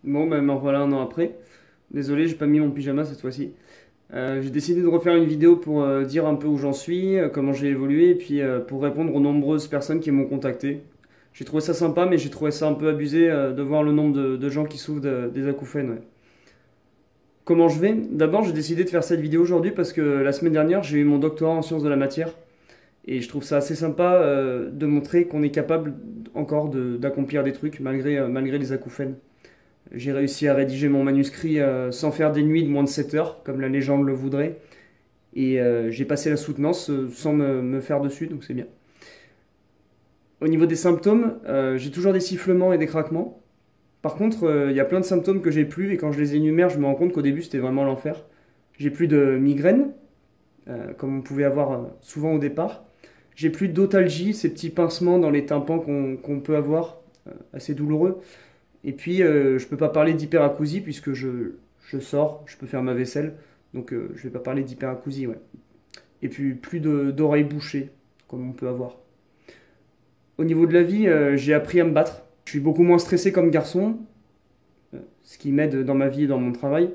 Bon, ben me revoilà un an après. Désolé, j'ai pas mis mon pyjama cette fois-ci. J'ai décidé de refaire une vidéo pour dire un peu où j'en suis, comment j'ai évolué, et puis pour répondre aux nombreuses personnes qui m'ont contacté. J'ai trouvé ça sympa, mais j'ai trouvé ça un peu abusé de voir le nombre de gens qui souffrent des acouphènes. Ouais. Comment je vais? D'abord, j'ai décidé de faire cette vidéo aujourd'hui parce que la semaine dernière, j'ai eu mon doctorat en sciences de la matière. Et je trouve ça assez sympa de montrer qu'on est capable encore d'accomplir des trucs malgré les acouphènes. J'ai réussi à rédiger mon manuscrit sans faire des nuits de moins de 7 heures, comme la légende le voudrait. Et j'ai passé la soutenance sans me faire dessus, donc c'est bien. Au niveau des symptômes, j'ai toujours des sifflements et des craquements. Par contre, il y a plein de symptômes que j'ai plus, et quand je les énumère, je me rends compte qu'au début, c'était vraiment l'enfer. J'ai plus de migraine, comme on pouvait avoir souvent au départ. J'ai plus d'otalgie, ces petits pincements dans les tympans qu'on peut avoir, assez douloureux. Et puis, je peux pas parler d'hyperacousie puisque je sors, je peux faire ma vaisselle. Donc, je vais pas parler d'hyperacousie, ouais. Et puis, plus d'oreilles bouchées, comme on peut avoir. Au niveau de la vie, j'ai appris à me battre. Je suis beaucoup moins stressé comme garçon, ce qui m'aide dans ma vie et dans mon travail.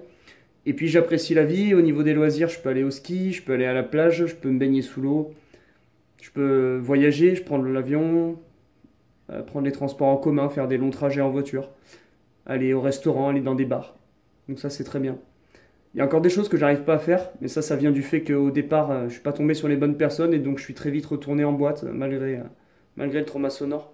Et puis, j'apprécie la vie. Au niveau des loisirs, je peux aller au ski, je peux aller à la plage, je peux me baigner sous l'eau. Je peux voyager, je prends l'avion, prendre les transports en commun, faire des longs trajets en voiture, aller au restaurant, aller dans des bars. Donc ça, c'est très bien. Il y a encore des choses que j'arrive pas à faire, mais ça vient du fait qu'au départ, je suis pas tombé sur les bonnes personnes et donc je suis très vite retourné en boîte malgré le trauma sonore.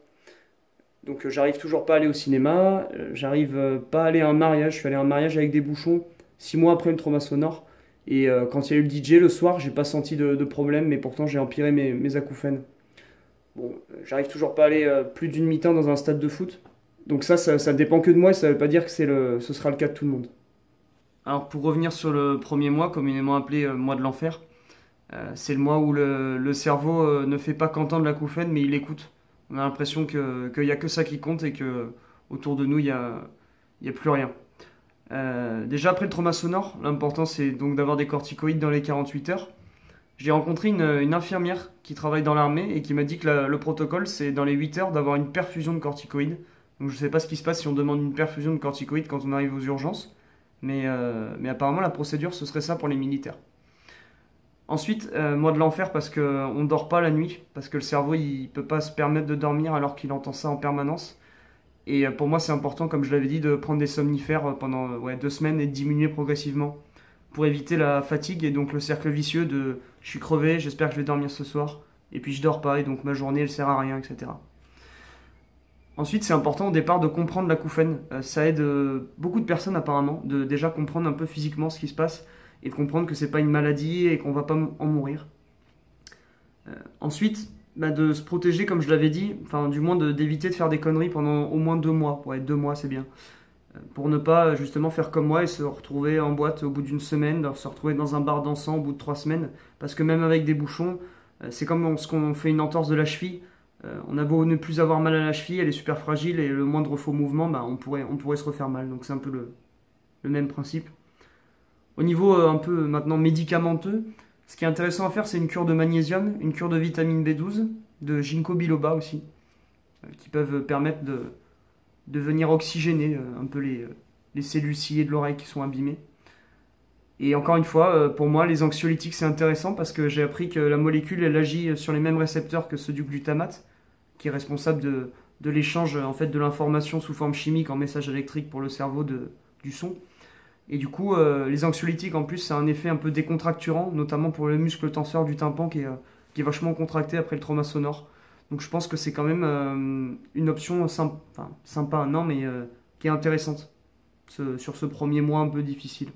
Donc j'arrive toujours pas à aller au cinéma, j'arrive pas à aller à un mariage, je suis allé à un mariage avec des bouchons 6 mois après le trauma sonore. Et quand il y a eu le DJ le soir, j'ai pas senti de problème, mais pourtant j'ai empiré mes acouphènes. Bon, j'arrive toujours pas à aller plus d'une mi-temps dans un stade de foot. Donc ça dépend que de moi et ça veut pas dire que ce sera le cas de tout le monde. Alors pour revenir sur le premier mois, communément appelé mois de l'enfer, c'est le mois où le cerveau ne fait pas qu'entendre l'acouphène, mais il écoute. On a l'impression qu'il n'y a que ça qui compte et que autour de nous, il y a plus rien. Déjà après le trauma sonore, l'important c'est donc d'avoir des corticoïdes dans les 48 heures. J'ai rencontré une infirmière qui travaille dans l'armée et qui m'a dit que le protocole c'est dans les 8 heures d'avoir une perfusion de corticoïdes. Donc je ne sais pas ce qui se passe si on demande une perfusion de corticoïdes quand on arrive aux urgences, mais apparemment la procédure ce serait ça pour les militaires. Ensuite, moi de l'enfer parce qu'on ne dort pas la nuit, parce que le cerveau il peut pas se permettre de dormir alors qu'il entend ça en permanence. Et pour moi c'est important, comme je l'avais dit, de prendre des somnifères pendant 2 semaines et de diminuer progressivement pour éviter la fatigue et donc le cercle vicieux de je suis crevé, j'espère que je vais dormir ce soir, et puis je dors pas et donc ma journée elle sert à rien, etc. Ensuite, c'est important au départ de comprendre l'acouphène. Ça aide beaucoup de personnes apparemment de déjà comprendre un peu physiquement ce qui se passe et de comprendre que c'est pas une maladie et qu'on va pas en mourir. Ensuite, de se protéger comme je l'avais dit, enfin du moins d'éviter de faire des conneries pendant au moins 2 mois. Ouais, 2 mois c'est bien. Pour ne pas justement faire comme moi et se retrouver en boîte au bout d'une semaine, se retrouver dans un bar dansant au bout de 3 semaines. Parce que même avec des bouchons, c'est comme ce qu'on fait une entorse de la cheville. On a beau ne plus avoir mal à la cheville, elle est super fragile et le moindre faux mouvement, on pourrait se refaire mal. Donc c'est un peu le même principe. Au niveau un peu maintenant médicamenteux, ce qui est intéressant à faire, c'est une cure de magnésium, une cure de vitamine B12, de ginkgo biloba aussi, qui peuvent permettre de venir oxygéner un peu les cellules ciliées de l'oreille qui sont abîmées. Et encore une fois, pour moi, les anxiolytiques, c'est intéressant parce que j'ai appris que la molécule, elle agit sur les mêmes récepteurs que ceux du glutamate, qui est responsable de l'échange en fait, de l'information sous forme chimique en message électrique pour le cerveau du son. Et du coup, les anxiolytiques, en plus, ça a un effet un peu décontracturant, notamment pour le muscle tenseur du tympan qui est vachement contracté après le trauma sonore. Donc je pense que c'est quand même une option sympa, non, mais qui est intéressante sur ce premier mois un peu difficile.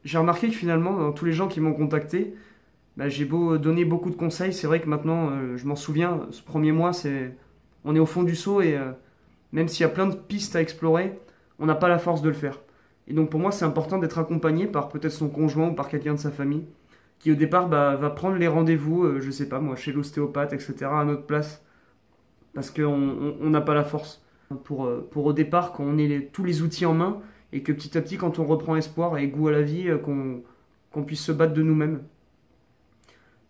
J'ai remarqué que finalement, dans tous les gens qui m'ont contacté, j'ai beau donner beaucoup de conseils, c'est vrai que maintenant, je m'en souviens, ce premier mois, on est au fond du seau et même s'il y a plein de pistes à explorer, on n'a pas la force de le faire. Et donc pour moi, c'est important d'être accompagné par peut-être son conjoint ou par quelqu'un de sa famille, qui au départ va prendre les rendez-vous, je sais pas moi, chez l'ostéopathe, etc., à notre place, parce qu'on n'a pas la force pour au départ, quand on ait tous les outils en main, et que petit à petit, quand on reprend espoir et goût à la vie, qu'on puisse se battre de nous-mêmes.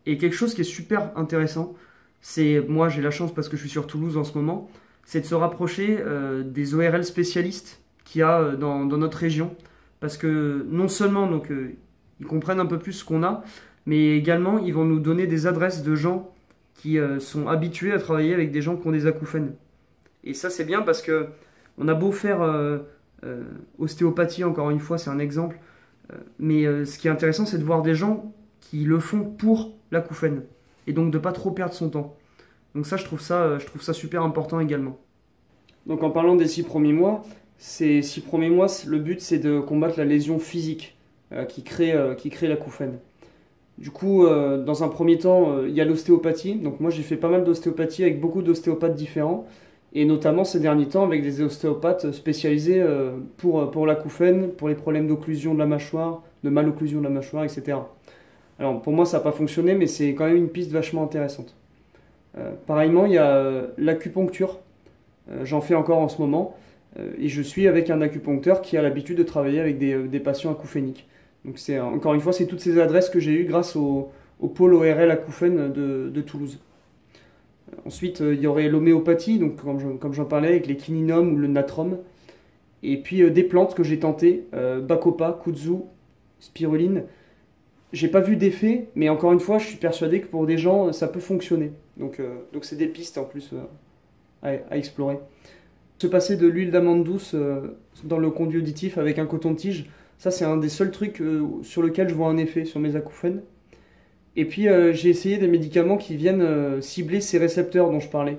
Et quelque chose qui est super intéressant, c'est, moi j'ai la chance parce que je suis sur Toulouse en ce moment, c'est de se rapprocher des ORL spécialistes qu'il y a dans notre région. Parce que non seulement ils comprennent un peu plus ce qu'on a, mais également ils vont nous donner des adresses de gens qui sont habitués à travailler avec des gens qui ont des acouphènes. Et ça c'est bien parce que on a beau faire ostéopathie, encore une fois c'est un exemple, mais ce qui est intéressant c'est de voir des gens qui le font pour l'acouphène, et donc de pas trop perdre son temps. Donc ça je trouve ça super important également. Donc en parlant des 6 premiers mois, ces 6 premiers mois, le but c'est de combattre la lésion physique qui crée l'acouphène. Du coup, dans un premier temps, il y a l'ostéopathie. Donc moi j'ai fait pas mal d'ostéopathie avec beaucoup d'ostéopathes différents, et notamment ces derniers temps avec des ostéopathes spécialisés pour l'acouphène, pour les problèmes d'occlusion de la mâchoire, de malocclusion de la mâchoire, etc. Alors pour moi ça n'a pas fonctionné, mais c'est quand même une piste vachement intéressante. Pareillement, il y a l'acupuncture. J'en fais encore en ce moment. Et je suis avec un acupuncteur qui a l'habitude de travailler avec des patients acouphéniques. Donc encore une fois, c'est toutes ces adresses que j'ai eues grâce au pôle ORL acouphène de Toulouse. Ensuite, il y aurait l'homéopathie, donc comme j'en parlais, avec les quininum ou le natrum. Et puis des plantes que j'ai tentées, bacopa, kudzu, spiruline. J'ai pas vu d'effet, mais encore une fois, je suis persuadé que pour des gens, ça peut fonctionner. Donc c'est des pistes en plus à explorer. Se passer de l'huile d'amande douce dans le conduit auditif avec un coton-tige, ça c'est un des seuls trucs sur lequel je vois un effet sur mes acouphènes. Et puis j'ai essayé des médicaments qui viennent cibler ces récepteurs dont je parlais.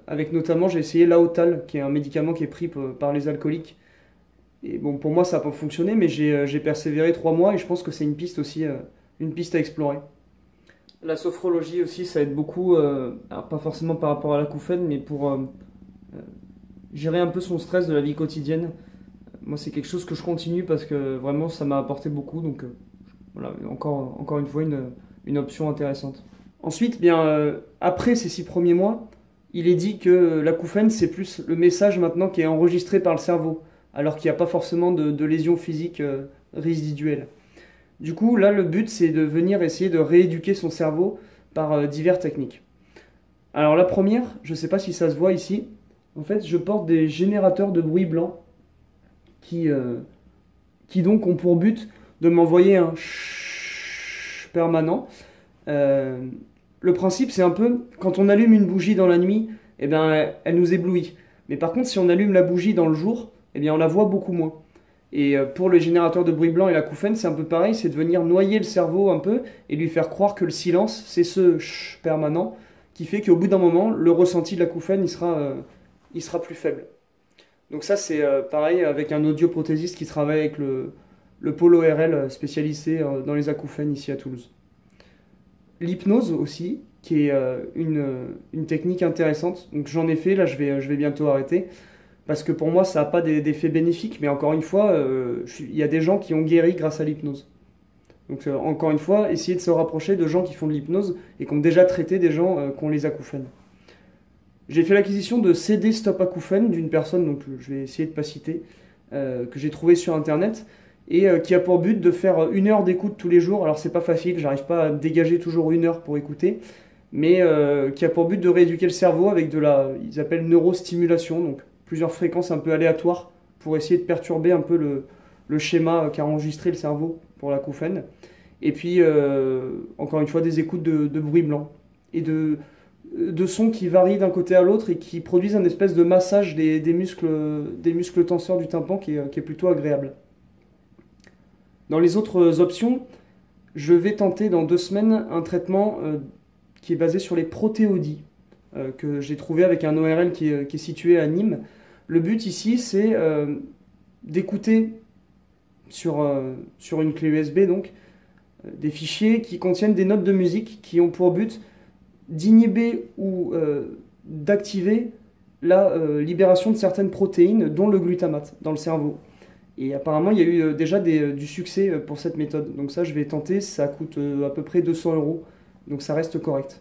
Avec notamment, j'ai essayé l'Aotal, qui est un médicament qui est pris par les alcooliques. Et bon, pour moi ça n'a pas fonctionné, mais j'ai persévéré 3 mois et je pense que c'est une piste aussi, une piste à explorer. La sophrologie aussi, ça aide beaucoup, alors pas forcément par rapport à l'acouphène, mais pour gérer un peu son stress de la vie quotidienne. Moi, c'est quelque chose que je continue parce que vraiment, ça m'a apporté beaucoup. Donc, voilà, encore une fois, une option intéressante. Ensuite, bien, après ces 6 premiers mois, il est dit que l'acouphène, c'est plus le message maintenant qui est enregistré par le cerveau, alors qu'il n'y a pas forcément de lésions physiques résiduelles. Du coup, là, le but, c'est de venir essayer de rééduquer son cerveau par diverses techniques. Alors, la première, je ne sais pas si ça se voit ici. En fait, je porte des générateurs de bruit blanc qui donc ont pour but de m'envoyer un chut permanent. Le principe, c'est un peu, quand on allume une bougie dans la nuit, eh bien, elle nous éblouit. Mais par contre, si on allume la bougie dans le jour, eh bien, on la voit beaucoup moins. Et pour le générateur de bruit blanc et l'acouphène, c'est un peu pareil, c'est de venir noyer le cerveau un peu et lui faire croire que le silence, c'est ce chut permanent qui fait qu'au bout d'un moment, le ressenti de l'acouphène, il sera plus faible. Donc ça c'est pareil avec un audioprothésiste qui travaille avec le pôle ORL spécialisé dans les acouphènes ici à Toulouse. L'hypnose aussi, qui est une technique intéressante. Donc j'en ai fait, là je vais bientôt arrêter, parce que pour moi ça n'a pas d'effet bénéfique, mais encore une fois, il y a des gens qui ont guéri grâce à l'hypnose. Donc encore une fois, essayer de se rapprocher de gens qui font de l'hypnose et qui ont déjà traité des gens qui ont les acouphènes. J'ai fait l'acquisition de CD Stop Acouphènes d'une personne, donc je vais essayer de ne pas citer, que j'ai trouvé sur internet, et qui a pour but de faire 1 heure d'écoute tous les jours. Alors c'est pas facile, j'arrive pas à dégager toujours 1 heure pour écouter, mais qui a pour but de rééduquer le cerveau avec ils appellent neurostimulation, donc plusieurs fréquences un peu aléatoires pour essayer de perturber un peu le schéma qu'a enregistré le cerveau pour l'acouphène. Et puis, encore une fois, des écoutes de bruit blanc et de sons qui varient d'un côté à l'autre et qui produisent un espèce de massage des muscles tenseurs du tympan qui est plutôt agréable. Dans les autres options, je vais tenter dans 2 semaines un traitement qui est basé sur les protéodies que j'ai trouvé avec un ORL qui est situé à Nîmes. Le but ici, c'est d'écouter sur une clé USB donc des fichiers qui contiennent des notes de musique qui ont pour but d'inhiber ou d'activer la libération de certaines protéines, dont le glutamate, dans le cerveau. Et apparemment, il y a eu déjà du succès pour cette méthode. Donc ça, je vais tenter, ça coûte à peu près 200 €, donc ça reste correct.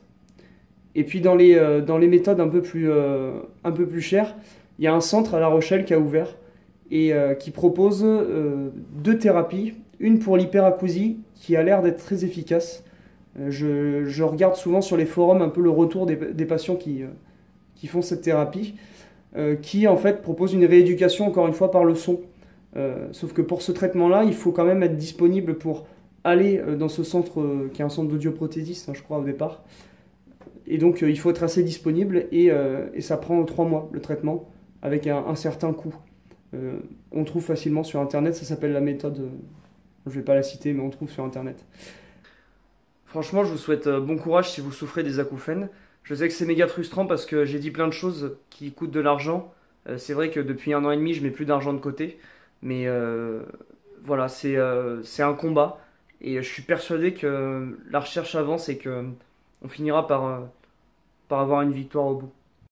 Et puis dans les méthodes un peu plus chères, il y a un centre à La Rochelle qui a ouvert et qui propose 2 thérapies. Une pour l'hyperacousie, qui a l'air d'être très efficace. Je regarde souvent sur les forums un peu le retour des patients qui font cette thérapie. qui en fait propose une rééducation encore une fois par le son. Sauf que pour ce traitement-là, il faut quand même être disponible pour aller dans ce centre qui est un centre d'audioprothésiste, hein, je crois au départ. Et donc il faut être assez disponible et ça prend 3 mois le traitement avec un certain coût. On trouve facilement sur internet, ça s'appelle la méthode, je vais pas la citer, mais on trouve sur internet. Franchement, je vous souhaite bon courage si vous souffrez des acouphènes. Je sais que c'est méga frustrant parce que j'ai dit plein de choses qui coûtent de l'argent. C'est vrai que depuis 1 an et demi, je mets plus d'argent de côté. Mais voilà, c'est un combat. Et je suis persuadé que la recherche avance et que on finira par avoir une victoire au bout.